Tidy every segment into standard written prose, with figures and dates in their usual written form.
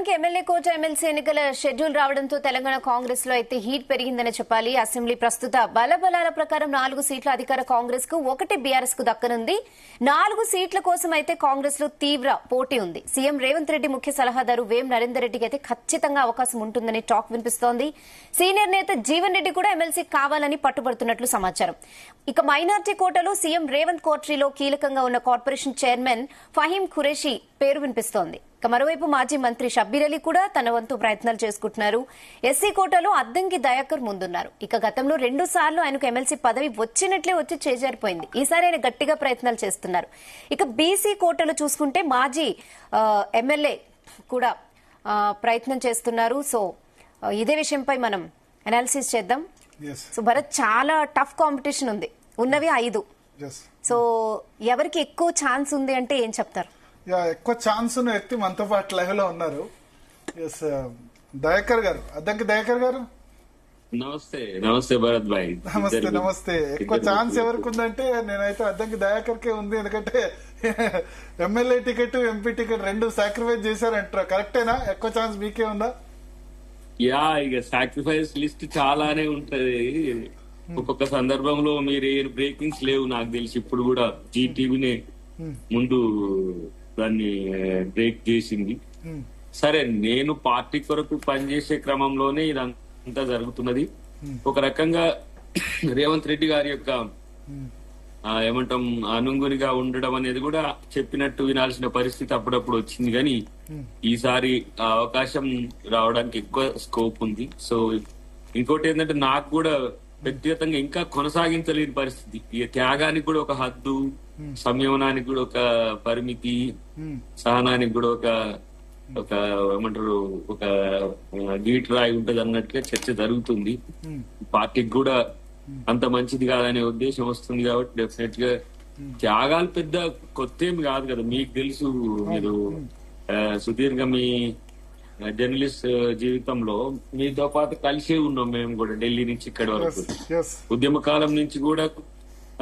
మొత్తానికి ఎమ్మెల్యే కోట ఎమ్మెల్సీ ఎన్నికల షెడ్యూల్ రావడంతో తెలంగాణ కాంగ్రెస్ లో అయితే హీట్ పెరిగిందని చెప్పాలి. అసెంబ్లీ ప్రస్తుత బలబలాల ప్రకారం 4 సీట్ల అధికార కాంగ్రెస్ కు 1 బీఆర్ఎస్ కు దక్కనుంది. 4 సీట్ల కోసం అయితే కాంగ్రెస్ లో తీవ్ర పోటీ ఉంది. సీఎం రేవంత్ రెడ్డి ముఖ్య సలహాదారు వేం నరేందర్ రెడ్డికి అయితే ఖచ్చితంగా అవకాశం ఉంటుందని టాక్ వినిపిస్తోంది. సీనియర్ నేత జీవన్ రెడ్డి కూడా ఎమ్మెల్సీ కావాలని పట్టుబడుతున్నట్లు సమాచారం. ఇక మైనార్టీ కోటలో సీఎం రేవంత్ కోటరీలో కీలకంగా ఉన్న కార్పొరేషన్ చైర్మన్ ఫహీం ఖురేషీ పేరు వినిపిస్తోంది. ఇక మరోవైపు మాజీ మంత్రి షబ్బీర్ అలీ కూడా తన వంతు ప్రయత్నాలు చేసుకుంటున్నారు. ఎస్సీ కోటాలో అద్దంకి దయాకర్ ముందున్నారు. ఇక గతంలో 2 సార్లు ఆయనకు ఎమ్మెల్సీ పదవి వచ్చినట్లే వచ్చి చేజారిపోయింది. ఈసారి ఆయన గట్టిగా ప్రయత్నాలు చేస్తున్నారు. ఇక బీసీ కోటాలో చూసుకుంటే మాజీ ఎమ్మెల్యే కూడా ప్రయత్నం చేస్తున్నారు. సో ఇదే విషయంపై మనం అనాలిసిస్ చేద్దాం. సో భరత్, చాలా టఫ్ కాంపిటీషన్ ఉంది. ఉన్నవి 5. సో ఎవరికి ఎక్కువ ఛాన్స్ ఉంది అంటే ఏం చెప్తారు? ఎక్కువ ఛాన్స్ ఉన్న వ్యక్తి మనతో పాటు లైవ్ లో ఉన్నారు. దయాకర్ గారు, అద్దంకి దయాకర్ గారు, నమస్తే. నమస్తే భరత్ భాయ్. నమస్తే. ఎక్కువ ఛాన్స్ ఎవరికి ఉందంటే నేనైతే అద్దంకి దయాకర్ కే ఉంది. ఎందుకంటే MLA ticket, MP ticket 2 sacrifice చేశారంటారు. కరెక్టేనా? ఎక్కువ ఛాన్స్ మీకే ఉందా? ఇక సాక్రిఫైస్ లిస్ట్ చాలానే ఉంటది. ఒక్కొక్క సందర్భంలో మీరు బ్రేకింగ్స్ లేవు నాకు తెలిసి. ఇప్పుడు కూడా జీటీవీనే ముందు దాన్ని బ్రేక్ చేసింది. సరే, నేను పార్టీ కొరకు పనిచేసే క్రమంలోనే ఇదంతా జరుగుతున్నది. ఒక రకంగా రేవంత్ రెడ్డి గారి యొక్క ఏమంటాం అనుగునిగా ఉండడం అనేది కూడా చెప్పినట్టు వినాల్సిన పరిస్థితి అప్పుడప్పుడు వచ్చింది. కానీ ఈసారి అవకాశం రావడానికి ఎక్కువ స్కోప్ ఉంది. సో ఇంకోటి ఏంటంటే నాకు కూడా వ్యక్తిగతంగా ఇంకా కొనసాగించలేని పరిస్థితి. ఈ త్యాగానికి కూడా ఒక హద్దు, సంయమనానికి కూడా ఒక పరిమితి, సహనానికి కూడా ఒక ఏమంటారు ఒక గీట్ రాయి ఉంటది అన్నట్టుగా చర్చ జరుగుతుంది. పార్టీకి కూడా అంత మంచిది కాదనే ఉద్దేశం వస్తుంది. కాబట్టి డెఫినెట్ గా త్యాగాలు పెద్ద కొత్త ఏమి కాదు కదా. మీకు తెలుసు, మీరు సుదీర్ఘ మీ జర్నలిస్ట్ జీవితంలో మీతో పాటు కలిసే ఉన్నాం మేము కూడా, ఢిల్లీ నుంచి ఇక్కడి వరకు. ఉద్యమ కాలం నుంచి కూడా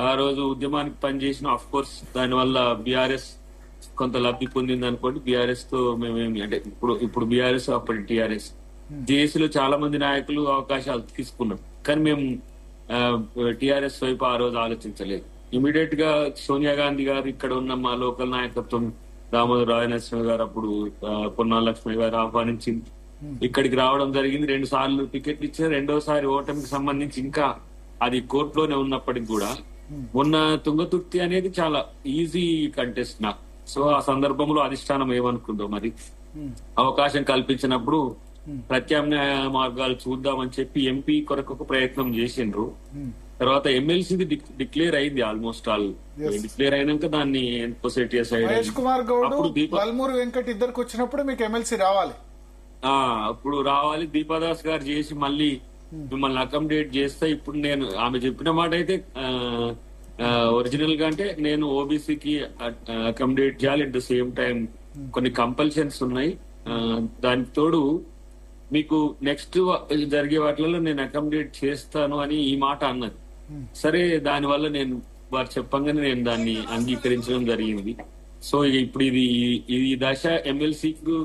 ఆ రోజు ఉద్యమానికి పనిచేసిన. ఆఫ్ కోర్స్ దానివల్ల బీఆర్ఎస్ కొంత లబ్ధి పొందింది అనుకోండి. బీఆర్ఎస్ తో మేమేమి అంటే ఇప్పుడు బీఆర్ఎస్, అప్పటి టీఆర్ఎస్, జేఏసీలో చాలా మంది నాయకులు అవకాశాలు తీసుకున్నాం. కానీ మేము టీఆర్ఎస్ వైపు ఆ రోజు ఆలోచించలేదు. ఇమీడియట్ గా సోనియా గాంధీ గారు, ఇక్కడ ఉన్న మా లోకల్ నాయకత్వం, దామోదర్ రాజనరసింహ గారు, అప్పుడు పొన్నాల లక్ష్మి గారు ఆహ్వానించింది. ఇక్కడికి రావడం జరిగింది. 2 సార్లు టికెట్లు ఇచ్చారు. 2వసారి ఓటమికి సంబంధించి ఇంకా అది కోర్టులోనే ఉన్నప్పటికి కూడా మొన్న తుంగతుర్తి అనేది చాలా ఈజీ కంటెస్ట్ నాకు. సో ఆ సందర్భంలో అధిష్టానం ఏమనుకుందో మరి, అవకాశం కల్పించినప్పుడు ప్రత్యామ్నాయ మార్గాలు చూద్దామని చెప్పి ఎంపీ కొరకు ఒక ప్రయత్నం చేసిండ్రు. తర్వాత ఎమ్మెల్సీది డిక్లేర్ అయింది. ఆల్మోస్ట్ ఆల్ డిక్లేర్ అయినాక దాన్ని మహేష్ కుమార్ గౌడ్, బల్మూరు వెంకట్ ఇద్దరికి వచ్చినప్పుడు మీకు ఎమ్మెల్సీ రావాలి. అప్పుడు రావాలి. దీపాదాస్ గారు చేసి మళ్ళీ మిమ్మల్ని అకామిడేట్ చేస్తే, ఇప్పుడు నేను ఆమె చెప్పిన మాట అయితే ఒరిజినల్ గా అంటే నేను ఓబీసీకి అకామిడేట్ చేయాలి. అట్ ద సేమ్ టైం కొన్ని కంపల్షన్స్ ఉన్నాయి. దానికి తోడు మీకు నెక్స్ట్ జరిగే వాటిలో నేను అకామిడేట్ చేస్తాను అని ఈ మాట అన్నది. సరే, దాని వల్ల నేను వారు చెప్పంగానే నేను దాన్ని అంగీకరించడం జరిగింది. సో ఇప్పుడు ఇది దశ ఎమ్మెల్సీకి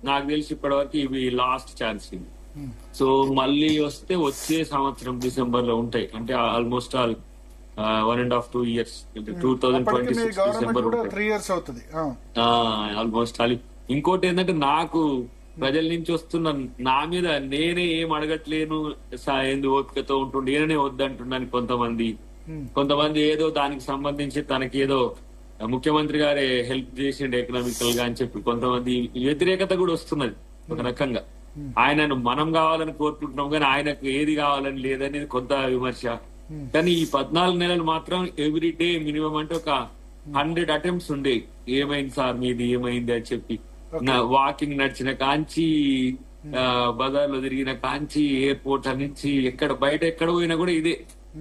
నాకు తెలిసి ఇప్పటివరకు ఇవి లాస్ట్ ఛాన్స్ ఇది. సో మళ్ళీ వస్తే వచ్చే సంవత్సరం డిసెంబర్ లో ఉంటాయి. అంటే almost all 1.5-2 years, 2026 December almost all. ఇంకోటి ఏంటంటే నాకు ప్రజల నుంచి వస్తున్న నా మీద నేనే ఏం అడగట్లేను, ఏంది ఓపికతో ఉంటుండే నేనే వద్దంటున్నాను కొంతమంది ఏదో దానికి సంబంధించి తనకేదో ముఖ్యమంత్రి గారే హెల్ప్ చేసిండు ఎకనామికల్ గా అని చెప్పి కొంతమంది వ్యతిరేకత కూడా వస్తున్నది. ఒక రకంగా ఆయనను మనం కావాలని కోరుకుంటున్నాం కానీ ఆయనకు ఏది కావాలని లేదనేది కొంత విమర్శ. కానీ ఈ 14 నెలలు మాత్రం ఎవ్రీ డే మినిమం అంటే ఒక 100 అటెంప్ట్స్ ఉండే, ఏమైంది సార్ మీది, ఏమైంది అని చెప్పి. వాకింగ్ నడిచిన కాంచి, బజార్లో తిరిగిన కాంచి, ఎయిర్పోర్ట్ నుంచి బయట ఎక్కడ పోయినా కూడా ఇదే.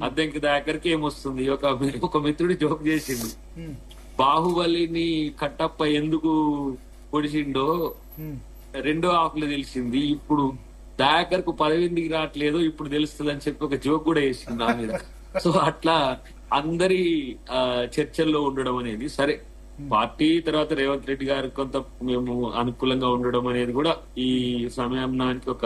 అద్దంకి దగ్గరికి ఏమొస్తుంది. ఒక మిత్రుడు జోక్ చేసిండు, బాహుబలిని కట్టప్ప ఎందుకు పొడిచిండో 2వ హాఫ్ లో తెలిసింది, ఇప్పుడు దయాకర్కు పదవి ఎందుకు రావట్లేదో ఇప్పుడు తెలుస్తుంది అని చెప్పి ఒక జోక్ కూడా వేసింది నా మీద. సో అట్లా అందరి చర్చల్లో ఉండడం అనేది. సరే, పార్టీ తర్వాత రేవంత్ రెడ్డి గారు కొంత మేము అనుకూలంగా ఉండడం అనేది కూడా ఈ సమయానికి ఒక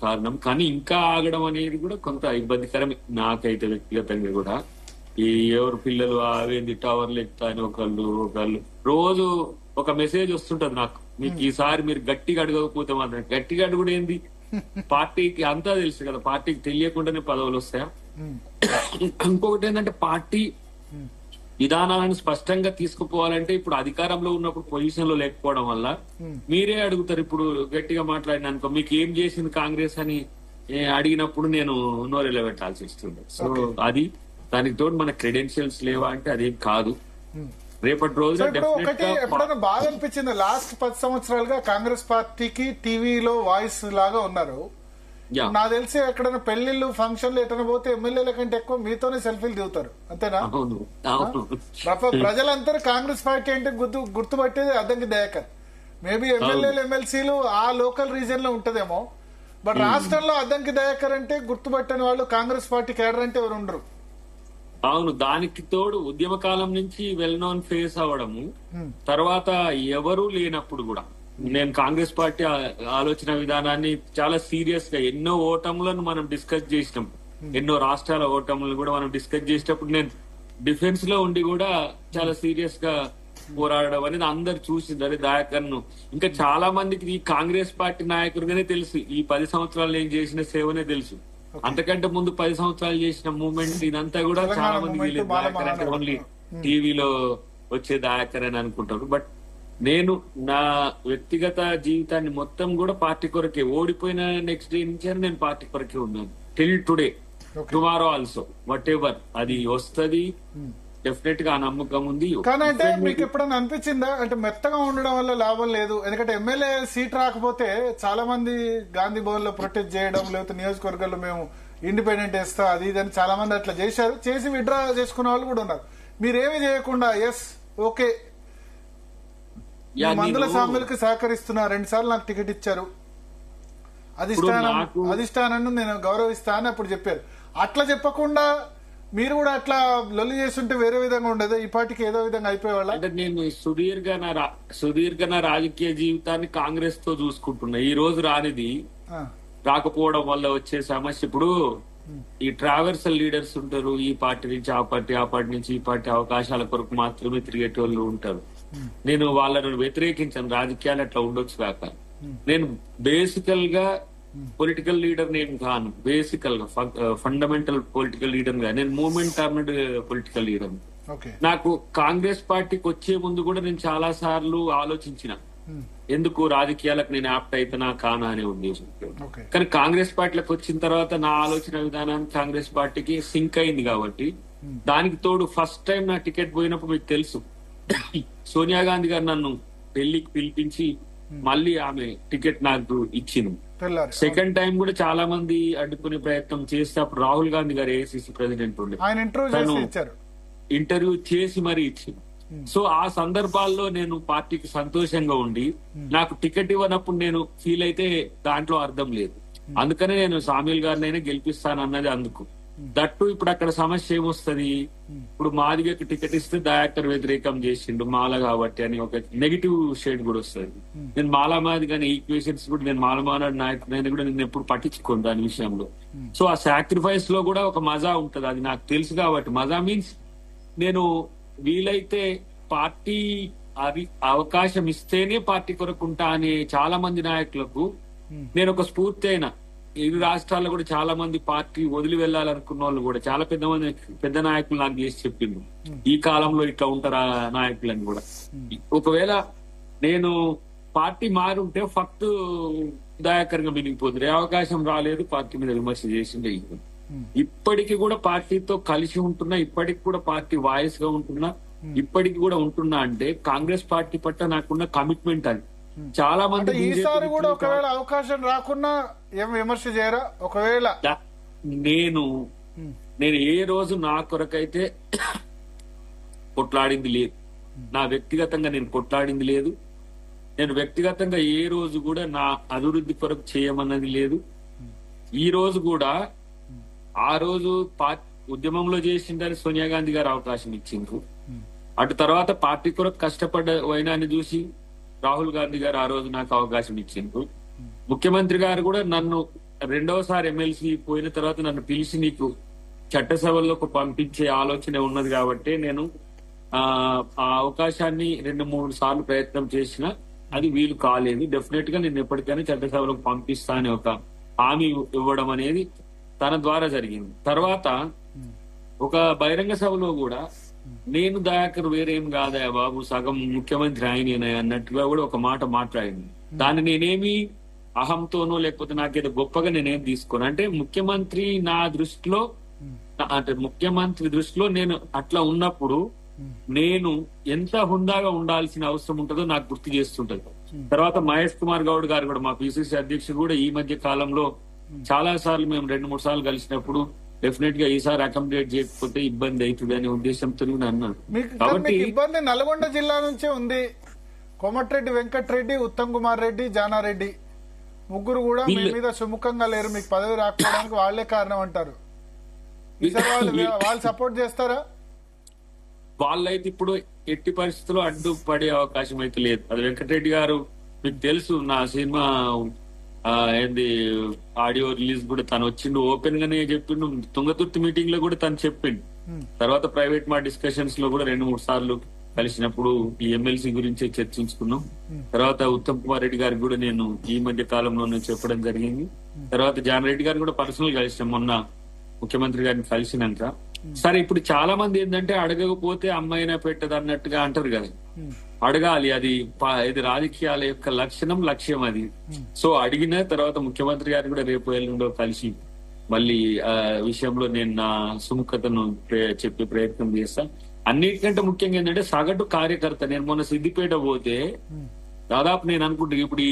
కారణం. కానీ ఇంకా ఆగడం అనేది కూడా కొంత ఇబ్బందికరమే నాకైతే వ్యక్తిగతంగా కూడా. ఈ ఎవరు పిల్లలు అవేంది టవర్లు ఎక్కుతా అని ఒకళ్ళు రోజు ఒక మెసేజ్ వస్తుంటది నాకు, మీకు ఈసారి మీరు గట్టిగా అడగకపోతే మాత్రం. గట్టిగా అడుగుడు ఏంది, పార్టీకి అంతా తెలుసు కదా, పార్టీకి తెలియకుండానే పదవులు వస్తాయా? ఇంకొకటి ఏంటంటే పార్టీ విధానాలను స్పష్టంగా తీసుకుపోవాలంటే ఇప్పుడు అధికారంలో ఉన్నప్పుడు పొజిషన్ లో లేకపోవడం వల్ల మీరే అడుగుతారు. ఇప్పుడు గట్టిగా మాట్లాడినానుకో, మీకు ఏం చేసింది కాంగ్రెస్ అని అడిగినప్పుడు నేను నోరెళ్ళ పెట్టాల్సి వస్తుంది. సో అది దానికి తోడు మన క్రెడెన్షియల్స్ లేవా అంటే అదేం కాదు. రేపటి రోజు ఒకటి ఎప్పుడైనా బాగా అనిపించింది, లాస్ట్ 10 సంవత్సరాలుగా కాంగ్రెస్ పార్టీకి టీవీలో వాయిస్ లాగా ఉన్నారు. నాకు తెలిసి ఎక్కడైనా పెళ్లిళ్ళు ఫంక్షన్లు ఎటన పోతే ఎమ్మెల్యేల కంటే ఎక్కువ మీతోనే సెల్ఫీలు దిగుతారు, అంతేనా? ప్రజలందరూ కాంగ్రెస్ పార్టీ అంటే గుర్తుపట్టేది అద్దంకి దయాకర్. మేబీ ఎమ్మెల్యేలు ఎమ్మెల్సీలు ఆ లోకల్ రీజన్ లో ఉంటదేమో, బట్ రాష్ట్రంలో అద్దంకి దయాకర్ అంటే గుర్తుపట్టని వాళ్ళు కాంగ్రెస్ పార్టీ కేడర్ అంటే ఎవరు ఉండరు. అవును, దానికి తోడు ఉద్యమ కాలం నుంచి వెల్ నోన్ ఫేస్ అవ్వడము, తర్వాత ఎవరూ లేనప్పుడు కూడా నేను కాంగ్రెస్ పార్టీ ఆలోచన విధానాన్ని చాలా సీరియస్ గా ఎన్నో ఓటములను మనం డిస్కస్ చేసినాం, ఎన్నో రాష్ట్రాల ఓటములను కూడా మనం డిస్కస్ చేసినప్పుడు నేను డిఫెన్స్ లో ఉండి కూడా చాలా సీరియస్ గా పోరాడడం అనేది అందరు చూసింది. అదే దయాకర్ ను ఇంకా చాలా మందికి ఈ కాంగ్రెస్ పార్టీ నాయకుడిగానే తెలుసు, ఈ 10 సంవత్సరాలు నేను చేసిన సేవనే తెలుసు. అంతకంటే ముందు 10 సంవత్సరాలు చేసిన మూవ్మెంట్ ఇదంతా కూడా చాలా మందికి తెలియదు. దయాకర్ అంటే ఓన్లీ టీవీలో వచ్చే దయాకర్ అని అనుకుంటారు. బట్ నేను నా వ్యక్తిగత జీవితాన్ని మొత్తం కూడా పార్టీ కొరకే, ఓడిపోయిన నెక్స్ట్ డే నుంచి నేను పార్టీ కొరకే ఉన్నాను till today, tomorrow also, what ever అది వస్తుంది డెఫినెట్ గా ఆ నమ్మకం ఉంది. కానీ అంటే మీకు ఎప్పుడైనా అనిపించిందా అంటే మెత్తగా ఉండడం వల్ల లాభం లేదు? ఎందుకంటే ఎమ్మెల్యే సీట్ రాకపోతే చాలా మంది గాంధీ భవన్ లో ప్రొటెస్ట్ చేయడం, లేకపోతే నియోజకవర్గాల్లో మేము ఇండిపెండెంట్ వేస్తా అది ఇది అని చాలా మంది అట్లా చేశారు, చేసి విత్డ్రా చేసుకునే వాళ్ళు కూడా ఉన్నారు. మీరేమి చేయకుండా ఎస్ ఓకే మందుల సామ్యులకి సహకరిస్తున్నా, 2 సార్లు నాకు టికెట్ ఇచ్చారు, అధిష్టానాన్ని నేను గౌరవిస్తా అని అప్పుడు చెప్పారు. అట్లా చెప్పకుండా మీరు కూడా అట్లా లొల్లి చేస్తుంటే వేరే విధంగా ఉండదు, ఈ పార్టీకి ఏదో విధంగా అయిపోయేవాళ్ళ? అంటే నేను సుదీర్ఘ నా రాజకీయ జీవితాన్ని కాంగ్రెస్ తో చూసుకుంటున్నా. ఈ రోజు రానిది రాకపోవడం వల్ల వచ్చే సమస్య, ఇప్పుడు ఈ ట్రావెర్సల్ లీడర్స్ ఉంటారు, ఈ పార్టీ నుంచి ఆ పార్టీ నుంచి ఈ పార్టీ అవకాశాల కొరకు మాత్రమే తిరిగేటోళ్ళు ఉంటారు. నేను వాళ్ళను వ్యతిరేకించాను, రాజకీయాలు అట్లా ఉండొచ్చు కాక. నేను బేసికల్ గా పొలిటికల్ లీడర్ నేను కాను, బేసికల్ గా ఫండమెంటల్ పొలిటికల్ లీడర్ గా నేను మూవ్మెంట్ టర్మ్డ్ పొలిటికల్ లీడర్. నాకు కాంగ్రెస్ పార్టీకి వచ్చే ముందు కూడా నేను చాలా సార్లు ఆలోచించిన, ఎందుకు రాజకీయాలకు నేను యాప్ట్ అయితేనా కానా అనే ఉద్దేశం. కానీ కాంగ్రెస్ పార్టీలకు వచ్చిన తర్వాత నా ఆలోచన విధానానికి కాంగ్రెస్ పార్టీకి సింక్ అయింది కాబట్టి, దానికి తోడు ఫస్ట్ టైం నా టికెట్ పోయినప్పుడు మీకు తెలుసు సోనియా గాంధీ గారు నన్ను ఢిల్లీకి పిలిపించి మళ్ళీ ఆమె టికెట్ నాకు ఇచ్చింది. సెకండ్ టైం కూడా చాలా మంది అడ్డుకునే ప్రయత్నం చేస్తే అప్పుడు రాహుల్ గాంధీ గారు ఏఐసిసి ప్రెసిడెంట్ ఉండే, ఇంటర్వ్యూ చేసి మరీ ఇచ్చింది. సో ఆ సందర్భాల్లో నేను పార్టీకి సంతోషంగా ఉండి నాకు టికెట్ ఇవ్వనప్పుడు నేను ఫీల్ అయితే దాంట్లో అర్థం లేదు. అందుకనే నేను సామ్యుల్ గారినైనా గెలిపిస్తాను అన్నది అందుకు. దట్టు ఇప్పుడు అక్కడ సమస్య ఏమొస్తుంది, ఇప్పుడు మాదిగకి టికెట్ ఇస్తే దయాకర్ వ్యతిరేకం చేసిండు మాల కాబట్టి అని ఒక నెగిటివ్ షేడ్ కూడా వస్తుంది. నేను మాలా మాదిగ అనే ఈక్వేషన్స్ కూడా నేను మాలమానాడు నాయకుడు కూడా నేను ఎప్పుడు పట్టించుకోను దాని విషయంలో. సో ఆ సాక్రిఫైస్ లో కూడా ఒక మజా ఉంటది, అది నాకు తెలుసు కాబట్టి. మజా మీన్స్ నేను వీలైతే పార్టీ అవకాశం ఇస్తేనే పార్టీ కొరకు ఉంటా అనే చాలా మంది నాయకులకు నేను ఒక స్ఫూర్తి అయినా. ఇరు రాష్ట్రాల్లో కూడా చాలా మంది పార్టీ వదిలి వెళ్లాలనుకున్న వాళ్ళు కూడా చాలా పెద్ద నాయకులు నాకు చేసి చెప్పిండు, ఈ కాలంలో ఇట్లా ఉంటారా నాయకులని కూడా. ఒకవేళ నేను పార్టీ మారుంటే ఫక్త్ దయాకర్ గా మిగిలిపోతుంది, అవకాశం రాలేదు, పార్టీ మీద విమర్శ చేసిండే. ఇప్పటికి కూడా పార్టీతో కలిసి ఉంటున్నా, ఇప్పటికి కూడా పార్టీ వాయిస్ గా ఉంటున్నా, ఇప్పటికి కూడా ఉంటున్నా అంటే కాంగ్రెస్ పార్టీ పట్ల నాకున్న కమిట్మెంట్ అది. చాలా మంది ఈసారి కూడా ఒకవేళ అవకాశం రాకున్నా ఏం విమర్శ చేయరా? ఒకవేళ నేను ఏ రోజు నా కొరకైతే కొట్లాడింది లేదు, నా వ్యక్తిగతంగా నేను కొట్లాడింది లేదు, నేను వ్యక్తిగతంగా ఏ రోజు కూడా నా అభివృద్ధి కొరకు చేయమన్నది లేదు. ఈ రోజు కూడా ఆ రోజు ఉద్యమంలో చేసిందని సోనియా గాంధీ గారు అవకాశం ఇచ్చిండ్రు, అటు తర్వాత పార్టీ కొరకు కష్టపడ్డ వైనాన్ని చూసి రాహుల్ గాంధీ గారు ఆ రోజు నాకు అవకాశం ఇచ్చిండ్రు. ముఖ్యమంత్రి గారు కూడా నన్ను రెండవసారి ఎమ్మెల్సీ పోయిన తర్వాత నన్ను పిలిచి నీకు చట్టసభల్లోకి పంపించే ఆలోచన ఉన్నది కాబట్టి నేను ఆ అవకాశాన్ని 2-3 సార్లు ప్రయత్నం చేసినా అది వీలు కాలేదు. డెఫినెట్ గా నేను ఎప్పటికైనా చట్టసభలకు పంపిస్తా అని ఒక హామీ ఇవ్వడం అనేది తన ద్వారా జరిగింది. తర్వాత ఒక బహిరంగ సభలో కూడా నేను దయాకర్ వేరేం కాదా బాబు, సగం ముఖ్యమంత్రి ఆయనే అన్నట్టుగా కూడా ఒక మాట మాట్లాడింది. దాన్ని నేనేమి అహంతోనో లేకపోతే నాకేదో గొప్పగా నేనేం తీసుకోను. అంటే ముఖ్యమంత్రి నా దృష్టిలో, అంటే ముఖ్యమంత్రి దృష్టిలో నేను అట్లా ఉన్నప్పుడు నేను ఎంత హుందాగా ఉండాల్సిన అవసరం ఉంటుందో నాకు గుర్తు చేస్తుంటది. తర్వాత మహేష్ కుమార్ గౌడ్ గారు కూడా, మా పిసిసి అధ్యక్షుడు కూడా ఈ మధ్య కాలంలో చాలా సార్లు మేము 2-3 సార్లు కలిసినప్పుడు డెఫినెట్ గా ఈసారి అకామిడేట్ చేయకపోతే ఇబ్బంది అవుతుంది అనే ఉద్దేశంతో అన్నాను. కాబట్టి ఇబ్బంది నల్గొండ జిల్లా నుంచే ఉంది. కోమటిరెడ్డి వెంకటరెడ్డి, ఉత్తమ్ కుమార్ రెడ్డి, జానారెడ్డి ముగ్గురు కూడా మీ మీద సుముఖంగా లేరు. మీకు పదవి రాకపోవడానికి వాళ్లే కారణం అంటారు. వాళ్ళు సపోర్ట్ చేస్తారా? వాళ్ళైతే ఇప్పుడు ఎట్టి పరిస్థితుల్లో అడ్డుపడే అవకాశం అయితే లేదు. అది వెంకటరెడ్డి గారు మీకు తెలుసు, నా సినిమా ఏంది ఆడియో రిలీజ్ కూడా తను వచ్చిండు, ఓపెన్ గానే చెప్పిండు. తుంగతుర్తి మీటింగ్ లో కూడా తను చెప్పిండు. తర్వాత ప్రైవేట్ మా డిస్కషన్స్ లో కూడా 2-3 సార్లు కలిసినప్పుడు ఈ ఎమ్మెల్సీ గురించి చర్చించుకున్నాం. తర్వాత ఉత్తమ్ కుమార్ రెడ్డి గారికి కూడా నేను ఈ మధ్య కాలంలో చెప్పడం జరిగింది. తర్వాత జానారెడ్డి గారిని కూడా పర్సనల్ కలిసినాం మొన్న ముఖ్యమంత్రి గారిని కలిసినాక. సరే, ఇప్పుడు చాలా మంది ఏంటంటే అడగకపోతే అమ్మాయినా పెట్టదు అన్నట్టుగా అంటారు కదా. అడగాలి, ఇది రాజకీయాల యొక్క లక్ష్యం అది. సో అడిగిన తర్వాత ముఖ్యమంత్రి గారిని కూడా రేపు ఎల్లుండో కలిసి మళ్ళీ విషయంలో నేను నా సుముఖతను చెప్పే ప్రయత్నం చేస్తా. అన్నిటికంటే ముఖ్యంగా ఏంటంటే సగటు కార్యకర్త. నేను మొన్న సిద్దిపేట పోతే దాదాపు నేను అనుకుంటా ఇప్పుడు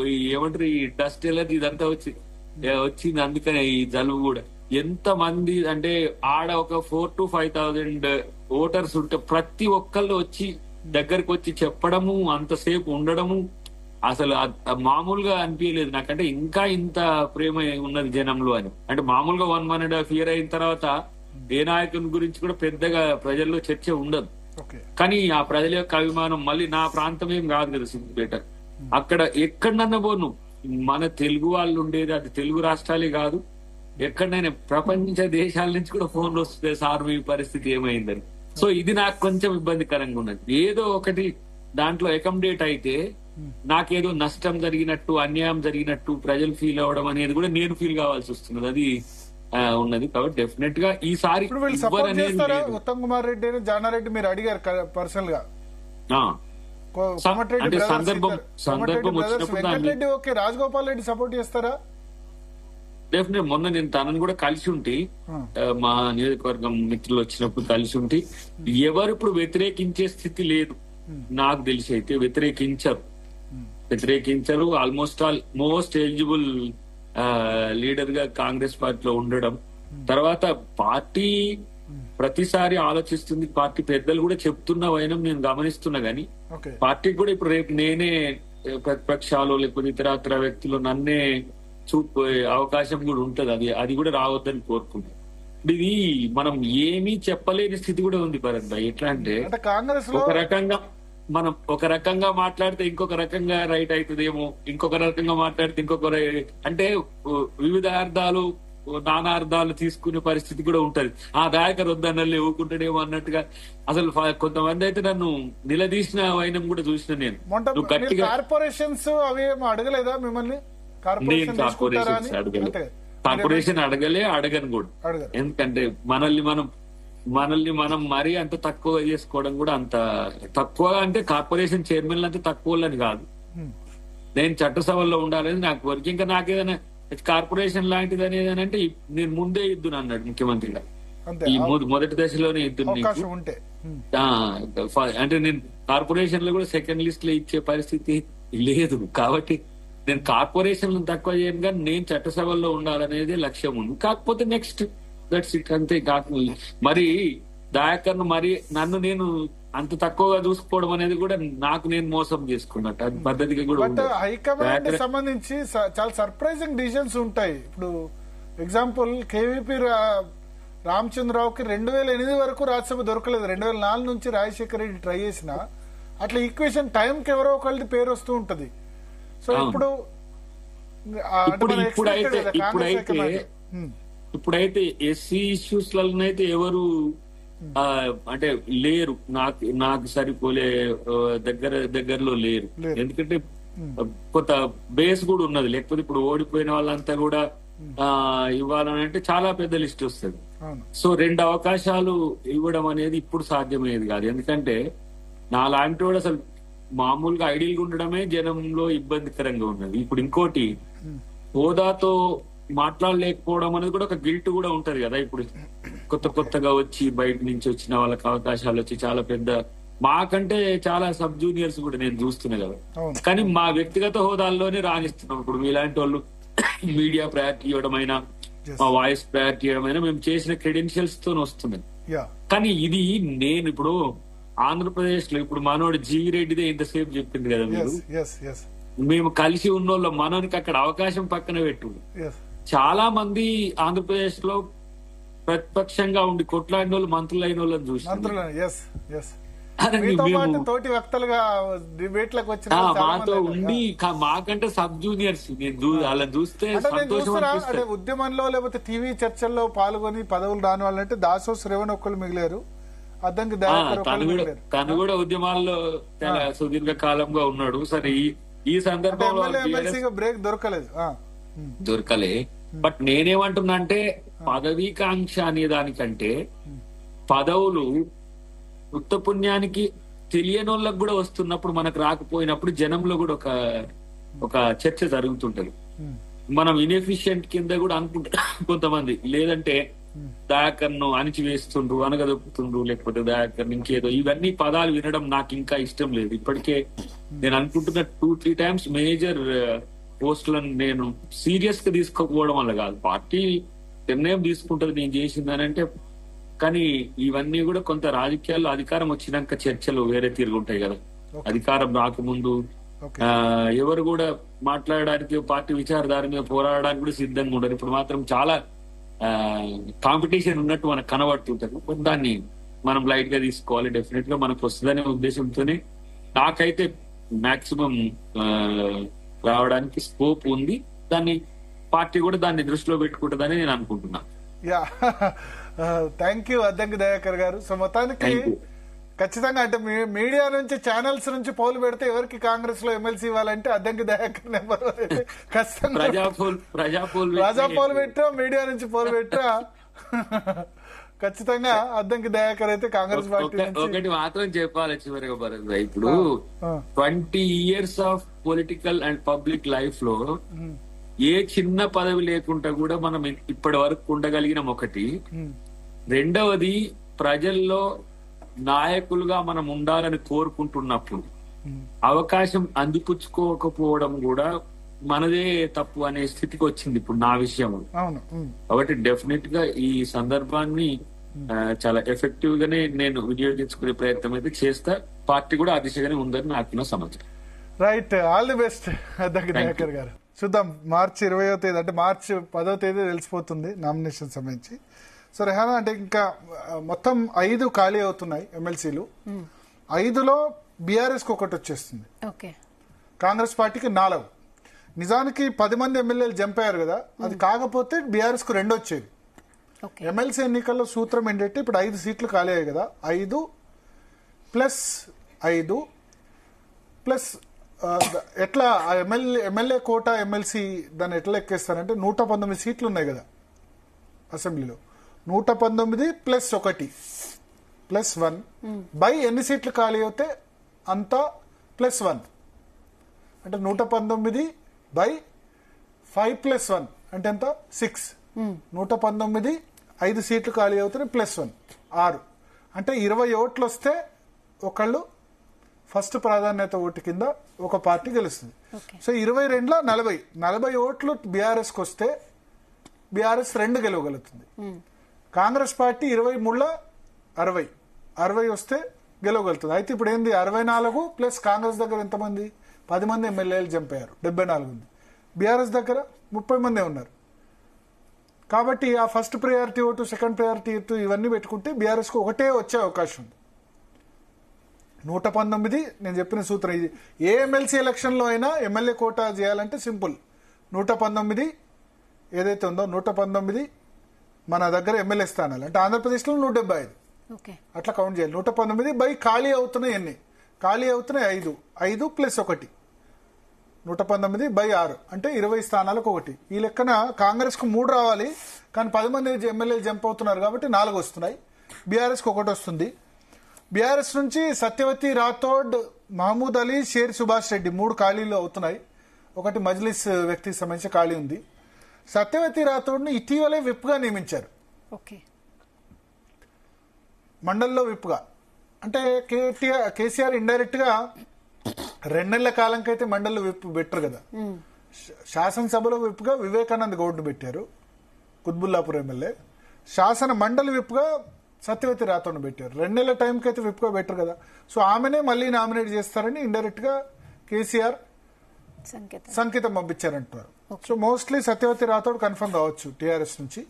ఈ ఏమంటారు ఈ డస్ట్ ఎలర్జీ ఇదంతా వచ్చింది. అందుకనే ఈ జలుబు కూడా ఎంత మంది అంటే ఆడ ఒక 4,000 to 5,000 ఓటర్స్ ఉంటే ప్రతి ఒక్కళ్ళు వచ్చి దగ్గరకు వచ్చి చెప్పడము, అంతసేపు ఉండడము అసలు మామూలుగా అనిపించలేదు నాకంటే. ఇంకా ఇంత ప్రేమ ఉన్నది జనంలో అని. అంటే మామూలుగా 1.5 years అయిన తర్వాత ఏ నాయకుని గురించి కూడా పెద్దగా ప్రజల్లో చర్చ ఉండదు. కానీ ఆ ప్రజల యొక్క అభిమానం, మళ్ళీ నా ప్రాంతం ఏం కాదు కదా సిద్దిపేట, అక్కడ ఎక్కడన్నా పోను మన తెలుగు వాళ్ళు ఉండేది, అది తెలుగు రాష్ట్రాలే కాదు, ఎక్కడైనా ప్రపంచ దేశాల నుంచి కూడా ఫోన్లు వస్తుంది, సార్ మీ పరిస్థితి ఏమైందని. సో ఇది నాకు కొంచెం ఇబ్బందికరంగా ఉన్నది. ఏదో ఒకటి దాంట్లో అకామిడేట్ అయితే నాకేదో నష్టం జరిగినట్టు, అన్యాయం జరిగినట్టు ప్రజలు ఫీల్ అవ్వడం అనేది కూడా నేను ఫీల్ కావాల్సి వస్తున్నది. అది ఉన్నది. కాబట్టి డెఫినెట్ గా ఈసారి ఉత్తమ్ కుమార్ రెడ్డి, జానారెడ్డి మీరు అడిగారు పర్సనల్ గా, అంటే సందర్భం వచ్చినప్పుడు ఓకే, రాజగోపాల్ రెడ్డి సపోర్ట్ చేస్తారా? డెఫినెట్. మొన్న నేను తనని కూడా కలిసి ఉంటే, మా నియోజకవర్గం మిత్రులు వచ్చినప్పుడు కలిసి ఉంటే, ఎవరు ఇప్పుడు వ్యతిరేకించే స్థితి లేదు నాకు తెలిసి. అయితే వ్యతిరేకించరు. Almost all most eligible leader గా కాంగ్రెస్ పార్టీలో ఉండడం. తర్వాత పార్టీ ప్రతిసారి ఆలోచిస్తుంది, పార్టీ పెద్దలు కూడా చెప్తున్న వైనం నేను గమనిస్తున్నా గానీ, పార్టీకి కూడా ఇప్పుడు రేపు నేనే ప్రతిపక్షాలు లేకపోతే ఇతర వ్యక్తులు నన్నే చూపే అవకాశం కూడా ఉంటది. అది కూడా రావద్దని కోరుకుంటాం. ఇది మనం ఏమీ చెప్పలేని స్థితి కూడా ఉంది భరత్ భాయ్. ఎట్లా అంటే కాంగ్రెస్ మనం ఒక రకంగా మాట్లాడితే ఇంకొక రకంగా రైట్ అవుతుందేమో, ఇంకొక రకంగా మాట్లాడితే ఇంకొక అంటే వివిధ అర్థాలు, నానా అర్థాలు తీసుకునే పరిస్థితి కూడా ఉంటది. దయాకర్ వద్దన్నల్ని ఊరుకుంటాడేమో అన్నట్టుగా. అసలు కొంతమంది అయితే నన్ను నిలదీసిన వైనం కూడా చూసిన నేను. గట్టిగా కార్పొరేషన్స్ అవి అడగలేదా మిమ్మల్ని? నేను కార్పొరేషన్ అడగను కూడా. ఎందుకంటే మనల్ని మనం మరీ అంత తక్కువ చేసుకోవడం కూడా అంత తక్కువ. అంటే కార్పొరేషన్ చైర్మన్ అంత తక్కువ అని కాదు. నేను చట్టసభల్లో ఉండాలని నాకు కోరిక. ఇంకా నాకేదైనా కార్పొరేషన్ లాంటిది అనేది అంటే నేను ముందే ఇద్దును అన్నాడు ముఖ్యమంత్రి గారు. ఈ మొదటి దశలోనే ఇద్దును. అంటే నేను కార్పొరేషన్ లో కూడా సెకండ్ లిస్ట్ లో ఇచ్చే పరిస్థితి లేదు. కాబట్టి నేను కార్పొరేషన్ తక్కువ చేయను, కానీ నేను చట్టసభల్లో ఉండాలనేది లక్ష్యం ఉంది. కాకపోతే నెక్స్ట్ దట్స్ ఇట్, అంతే. మరి దయాకర్ మరి నన్ను నేను అంత తక్కువగా చూసుకోవడం అనేది కూడా నాకు నేను మోసం చేసుకున్నట్టు, అది పద్ధతిగా కూడా. హైకమాండ్ సంబంధించి చాలా సర్ప్రైజింగ్ డిసిజన్స్ ఉంటాయి. ఇప్పుడు ఎగ్జాంపుల్ కేవీపీ రామచంద్రరావుకి 2008 వరకు రాజ్యసభ దొరకలేదు. 2004 నుంచి రాజశేఖర రెడ్డి ట్రై చేసిన అట్లా ఈక్వేషన్ టైంకి ఎవరో ఒకళ్ళది పేరు వస్తూ ఉంటది. సో ఇప్పుడు ఇప్పుడైతే ఎస్సీ ఇష్యూస్ లలోనైతే ఎవరు అంటే లేరు, నాకు సరిపోలే దగ్గరలో లేరు. ఎందుకంటే కొంత బేస్ కూడా ఉన్నది. లేకపోతే ఇప్పుడు ఓడిపోయిన వాళ్ళంతా కూడా ఇవ్వాలని అంటే చాలా పెద్ద లిస్ట్ వస్తుంది. సో 2 అవకాశాలు ఇవ్వడం అనేది ఇప్పుడు సాధ్యమయ్యేది కాదు. ఎందుకంటే నా లాంటి వాడు అసలు మామూలుగా ఐడియల్ గా ఉండడమే జనంలో ఇబ్బందికరంగా ఉన్నది. ఇప్పుడు ఇంకోటి హోదాతో మాట్లాడలేకపోవడం అనేది కూడా ఒక గిల్ట్ కూడా ఉంటది కదా. ఇప్పుడు కొత్తగా వచ్చి బయట నుంచి వచ్చిన వాళ్ళకి అవకాశాలు వచ్చి చాలా పెద్ద మాకంటే చాలా సబ్ జూనియర్స్ కూడా నేను చూస్తున్నా కదా. కానీ మా వ్యక్తిగత హోదాల్లోనే రాణిస్తున్నాం. ఇప్పుడు మీలాంటి వాళ్ళు మీడియా ప్రయారిటీ ఇవ్వడమైనా, మా వాయిస్ ప్రయారిటీ ఇవ్వడమైనా మేము చేసిన క్రెడెన్షియల్స్ తో వస్తున్నాయి. కానీ ఇది నేను ఇప్పుడు ఆంధ్రప్రదేశ్ లో ఇప్పుడు మనోడు జీవి రెడ్డిదే ఇంతసేపు చెప్పింది కదా మీరు, మేము కలిసి ఉన్నోళ్ళ మనోనికి అక్కడ అవకాశం పక్కన పెట్టు. చాలా మంది ఆంధ్రప్రదేశ్ లో ప్రతిపక్షంగా ఉండి కొట్లాడిన వాళ్ళు మంత్రులు అయిన వాళ్ళని చూసి మాతో ఉండి మాకంటే సబ్ జూనియర్స్ అలా చూస్తే ఉద్యమంలో లేకపోతే టీవీ చర్చల్లో పాల్గొని పదవులు రాని వాళ్ళంటే దాసో శ్రవణ్ ఒక్కరు మిగిలారు. తను కూడా ఉద్యమాల్లో సుదీర్ఘ కాలంగా ఉన్నాడు. సరే ఈ సందర్భంలో బ్రేక్ దొరకలే. బట్ నేనేమంటున్నా అంటే పదవీకాంక్ష అనే దానికంటే పదవులు ఉత్తపుణ్యానికి తెలియని వాళ్ళకి కూడా వస్తున్నప్పుడు మనకు రాకపోయినప్పుడు జనంలో కూడా ఒక చర్చ జరుగుతుంటది. మనం ఇన్ఎఫిషియెంట్ కింద కూడా అనుకుంటా కొంతమంది, లేదంటే దయాకర్ను అణిచివేస్తుండ్రు, అనగదొక్కుతుండ్రు, లేకపోతే దయాకర్ను ఇంకేదో, ఇవన్నీ పదాలు వినడం నాకు ఇంకా ఇష్టం లేదు. ఇప్పటికే నేను అనుకుంటున్న 2-3 టైమ్స్ మేజర్ పోస్టులను నేను సీరియస్ గా తీసుకోకపోవడం వల్ల కాదు, పార్టీ నిర్ణయం తీసుకుంటది నేను చేసిందని అంటే. కానీ ఇవన్నీ కూడా కొంత రాజకీయాల్లో అధికారం వచ్చినాక చర్చలు వేరే తిరుగుంటాయి కదా. అధికారం రాకముందు ఎవరు కూడా మాట్లాడడానికి, పార్టీ విచారధార మీద పోరాడడానికి కూడా సిద్ధంగా ఉండరు. ఇప్పుడు మాత్రం చాలా కాంపిటీషన్ ఉన్నట్టు మనకు కనబడుతుంటారు. దాన్ని మనం లైట్ గా తీసుకోవాలి. డెఫినెట్ గా మనకు వస్తుందనే ఉద్దేశంతోనే నాకైతే మాక్సిమం రావడానికి స్కోప్ ఉంది. దాన్ని పార్టీ కూడా దాన్ని దృష్టిలో పెట్టుకుంటుందని నేను అనుకుంటున్నా. థ్యాంక్ యూ అద్దంకి దయాకర్ గారు. సో మొత్తానికి ఖచ్చితంగా అంటే మీడియా నుంచి, ఛానల్స్ నుంచి పోలు పెడితే ఎవరికి కాంగ్రెస్ లో ఎమ్మెల్సీ ఇవ్వాలంటే అద్దంకి దయాకర్ నెంబర్ ఖచ్చితంగా ప్రజా పోలు పెట్టా, మీడియా నుంచి పోలు పెట్టా ఖచ్చితంగా అద్దంకి దయాకర్ అయితే కాంగ్రెస్ పార్టీ. ఒకటి మాత్రం చెప్పాలి చివరిగా భరత్ భాయ్, ఇప్పుడు 20 years of political and public life లో ఏ చిన్న పదవి లేకుండా కూడా మనం ఇప్పటి వరకు ఉండగలిగిన ఒకటి. రెండవది, ప్రజల్లో నాయకులుగా మనం ఉండాలని కోరుకుంటున్నప్పుడు అవకాశం అందిపుచ్చుకోకపోవడం కూడా మనదే తప్పు అనే స్థితికి వచ్చింది ఇప్పుడు నా విషయం. కాబట్టి డెఫినెట్ గా ఈ సందర్భాన్ని చాలా ఎఫెక్టివ్ గానే నేను వినియోగించుకునే ప్రయత్నం అయితే చేస్తా. పార్టీ కూడా ఆ దిశగానే ఉందని నాకున్న సమాచారం. Right, all the best Addanki Dayakar గారు. చూద్దాం, మార్చి 20వ తేదీ అంటే మార్చి 10వ తేదీ తెలిసిపోతుంది నామినేషన్ సంబంధించి. సో రెహానా, అంటే ఇంకా మొత్తం 5 ఖాళీ అవుతున్నాయి ఎమ్మెల్సీలు. 5లో బీఆర్ఎస్ కి 1 వచ్చేస్తుంది, కాంగ్రెస్ పార్టీకి 4. నిజానికి 10 మంది ఎమ్మెల్యేలు చంపారు కదా, అది కాకపోతే బీఆర్ఎస్ కు 2 వచ్చేది. ఎమ్మెల్సీ ఎన్నికల్లో సూత్రం ఏంటంటే ఇప్పుడు 5 సీట్లు ఖాళీ అయ్యాయి కదా, 5 + 5 ప్లస్ ఎట్లా ఎమ్మెల్యే కోటా ఎమ్మెల్సీ దాన్ని ఎట్లా ఎక్కేస్తారంటే 119 సీట్లు ఉన్నాయి కదా అసెంబ్లీలో, 119 + 1 బై ఎన్ని సీట్లు ఖాళీ అవుతే అంతా +1 అంటే 119 బై 5 + 1 అంటే ఎంత 6. 119 5 సీట్లు ఖాళీ అవుతాయి +1 6 అంటే 20 ఓట్లు వస్తే ఒకళ్ళు ఫస్ట్ ప్రాధాన్యత ఓటు కింద ఒక పార్టీ గెలుస్తుంది. సో 22లో 40 ఓట్లు బీఆర్ఎస్ కి వస్తే బీఆర్ఎస్ 2 గెలవగలుగుతుంది. కాంగ్రెస్ పార్టీ 23లో 60 వస్తే గెలవగలుగుతుంది. అయితే ఇప్పుడు ఏంది 64 ప్లస్ కాంగ్రెస్ దగ్గర ఎంతమంది 10 మంది ఎమ్మెల్యేలు చంపారు, 74 ఉంది. బీఆర్ఎస్ దగ్గర 30 మందే ఉన్నారు. కాబట్టి ఆ first priority vote, second priority vote ఇవన్నీ పెట్టుకుంటే బీఆర్ఎస్కు ఒకటే వచ్చే అవకాశం ఉంది. 119 నేను చెప్పిన సూత్రం ఇది. ఏ ఎమ్మెల్సీ ఎలక్షన్లో అయినా ఎమ్మెల్యే కోటా చేయాలంటే సింపుల్. 119 ఏదైతే ఉందో 119 మన దగ్గర ఎమ్మెల్యే స్థానాలు, అంటే ఆంధ్రప్రదేశ్లో 175 అట్లా కౌంట్ చేయాలి. 119 బై ఖాళీ అవుతున్నాయి ఎన్ని? ఖాళీ అవుతున్నాయి 5 ప్లస్ 1, 119 బై 6 అంటే 20 స్థానాలకు 1. ఈ లెక్కన కాంగ్రెస్ కు 3 రావాలి, కానీ 10 మంది ఎమ్మెల్యేలు జంప్ అవుతున్నారు కాబట్టి 4 వస్తున్నాయి. బీఆర్ఎస్ కు 1 వస్తుంది. బీఆర్ఎస్ నుంచి సత్యవతి రాథోడ్, మహమూద్ అలీ, షేర్ సుభాష్ రెడ్డి 3 ఖాళీలు అవుతున్నాయి. ఒకటి మజ్లిస్ వ్యక్తికి సంబంధించిన ఖాళీ ఉంది. సత్యవతి రాథోడ్ ని ఇటీవలే విప్గా నియమించారు, మండలిలో విప్గా. అంటే కేసీఆర్ ఇండైరెక్ట్ గా 2 నెలల కాలంకైతే మండలిలో విప్ పెట్టరు కదా. శాసనసభలో విప్గా వివేకానంద్ గౌడ్ను పెట్టారు, కుత్బుల్లాపూర్ ఎమ్మెల్యే. శాసన మండలి విప్గా సత్యవతి రాథోడ్ను పెట్టారు. 2 నెలల టైంకి అయితే విప్గా పెట్టరు కదా. సో ఆమెనే మళ్ళీ నామినేట్ చేస్తారని ఇండైరెక్ట్ గా కేసీఆర్ సంకేతం పంపించారంటున్నారు. So mostly Satyavathi Rathod confirm కావచ్చు టీఆర్ఎస్ నుంచి.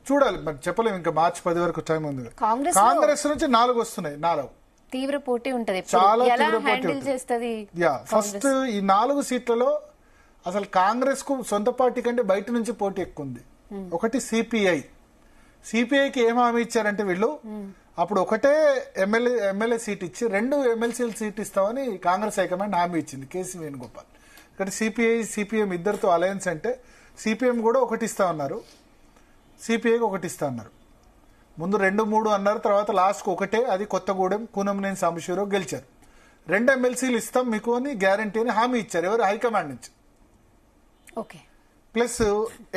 చూడాలి, మరి చెప్పలేము, ఇంకా మార్చి 10 వరకు టైం ఉంది. కాంగ్రెస్ నుంచి 4 వస్తున్నాయి. 4 తీవ్ర పోటీ ఉంటది, చాలా తీవ్ర పోటీ ఉంటుంది. ఫస్ట్ ఈ 4 సీట్లలో అసలు కాంగ్రెస్ కు సొంత పార్టీ కంటే బయట నుంచి పోటీ ఎక్కువ ఉంది. ఒకటి సిపిఐకి ఏం హామీ ఇచ్చారంటే వీళ్ళు అప్పుడు ఒకటే ఎమ్మెల్యే సీట్ ఇచ్చి 2 ఎమ్మెల్సీల సీట్ ఇస్తామని కాంగ్రెస్ హైకమాండ్ హామీ ఇచ్చింది కేసీ వేణుగోపాల్. ఇక్కడ సిపిఎం ఇద్దరితో అలయన్స్ అంటే సిపిఎం కూడా 1 ఇస్తామన్నారు, సిపిఐకి 1 ఇస్తా అన్నారు. ముందు 2, 3 అన్నారు, తర్వాత లాస్ట్కు 1, అది కొత్తగూడెం కూనంనేని సాంబశివరావు గెలిచారు. 2 ఎమ్మెల్సీలు ఇస్తాం మీకు అని గ్యారంటీ అని హామీ ఇచ్చారు ఎవరు? హైకమాండ్ నుంచి. ప్లస్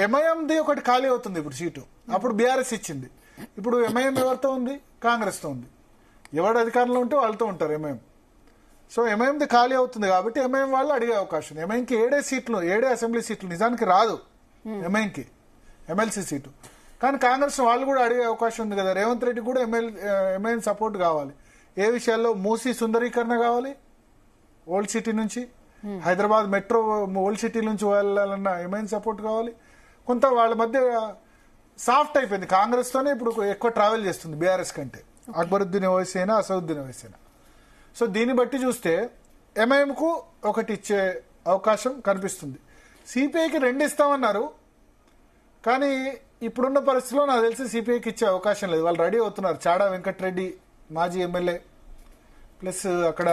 ఎంఐఎంది 1 ఖాళీ అవుతుంది ఇప్పుడు సీటు, అప్పుడు బీఆర్ఎస్ ఇచ్చింది. ఇప్పుడు ఎంఐఎం ఎవరితో ఉంది? కాంగ్రెస్తో ఉంది. ఎవరు అధికారంలో ఉంటే వాళ్ళతో ఉంటారు ఎంఐఎం. సో ఎంఐఎంది ఖాళీ అవుతుంది కాబట్టి ఎంఐఎం వాళ్ళు అడిగే అవకాశం. ఎంఐఎంకి 7 అసెంబ్లీ సీట్లు నిజానికి రాదు ఎంఐఎంకి ఎమ్మెల్సీ సీటు, కానీ కాంగ్రెస్ వాళ్ళు కూడా అడిగే అవకాశం ఉంది కదా. రేవంత్ రెడ్డి కూడా ఎంఐఎం సపోర్ట్ కావాలి. ఏ విషయాల్లో? మూసీ సుందరీకరణ కావాలి, ఓల్డ్ సిటీ నుంచి హైదరాబాద్ మెట్రో ఓల్డ్ సిటీ నుంచి వెళ్ళాలన్న ఎంఐఎం సపోర్ట్ కావాలి. కొంత వాళ్ళ మధ్య సాఫ్ట్ అయిపోయింది. కాంగ్రెస్ తోనే ఇప్పుడు ఎక్కువ ట్రావెల్ చేస్తుంది బీఆర్ఎస్ కంటే, అక్బరుద్దీన్ ఓవైసీ అయినా అసదుద్దీన్ ఓవైసీ అయినా. సో దీన్ని బట్టి చూస్తే ఎంఐఎం కు 1 ఇచ్చే అవకాశం కనిపిస్తుంది. సిపిఐకి 2 ఇస్తామన్నారు, కానీ ఇప్పుడున్న పరిస్థితిలో నాకు తెలిసి సిపిఐకి ఇచ్చే అవకాశం లేదు. వాళ్ళు రెడీ అవుతున్నారు. చాడా వెంకటరెడ్డి మాజీ ఎమ్మెల్యే ప్లస్ అక్కడ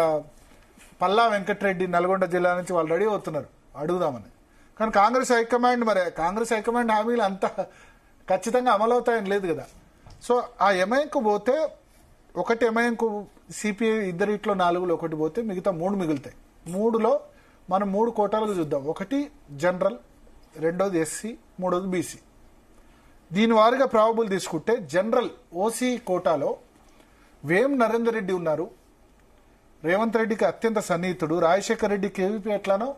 పల్లా వెంకటరెడ్డి నల్గొండ జిల్లా నుంచి వాళ్ళు రెడీ అవుతున్నారు అడుగుదామని. కానీ కాంగ్రెస్ హైకమాండ్ హామీలు అంత ఖచ్చితంగా అమలవుతాయని లేదు కదా. సో ఆ ఎంఐఎంకు పోతే 1 ఎంఐఎంకు సిపిఐ ఇద్దరిట్లో 4లో 1 పోతే మిగతా 3 మిగులుతాయి. 3లో మనం 3 కోటాలకు చూద్దాం. 1 జనరల్, 2ది ఎస్సీ, 3ది బీసీ. దీని వారిగా ప్రాబబుల్ తీసుకుంటే జనరల్ ఓసీ కోటాలో వేం నరేందర్ రెడ్డి ఉన్నారు, రేవంత్ రెడ్డికి అత్యంత సన్నిహితుడు. రాజశేఖర్ రెడ్డి కేవీపీ ఎట్లానో